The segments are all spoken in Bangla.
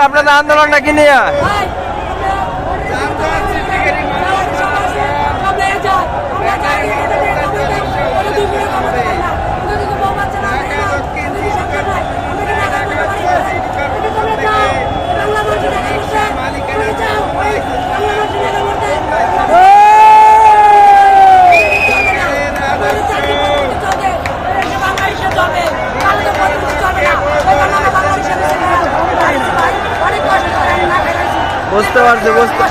আপনাদের আন্দোলনটা কি নিয়ে? বুঝতে পারছি বুঝতে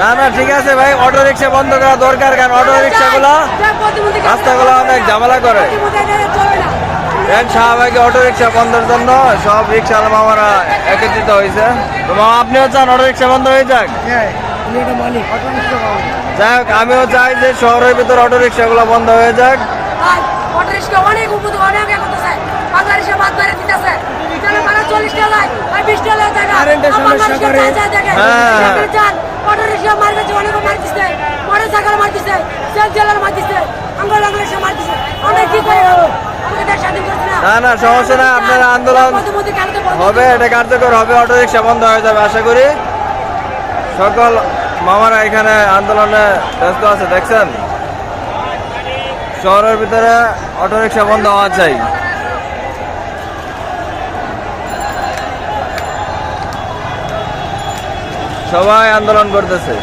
না না ঠিক আছে ভাই, অটো রিক্সা বন্ধ করা দরকার, কারণ অটো রিক্সা গুলা রাস্তাগুলো অনেক ঝামেলা করে। শাহবাগে অটো রিক্সা বন্ধের জন্য সব রিক্সা মামারা একত্রিত হয়েছে। তো মামা আপনিও চান অটো রিক্সা বন্ধ হয়ে যাক? যাই হোক, আমিও চাই যে শহরের ভিতরে অটো রিক্সা গুলো বন্ধ হয়ে যাক। না না সমস্যা নাই, আপনারা আন্দোলন হবে, এটা কার্যকর হবে, অটো রিক্সা বন্ধ হয়ে যাবে আশা করি। সকল মামারা এখানে আন্দোলনে ব্যস্ত আছে, দেখছেন শহরের ভিতরে অটো রিক্সা বন্ধ হওয়া চাই। সবাই আন্দোলন করতেছে।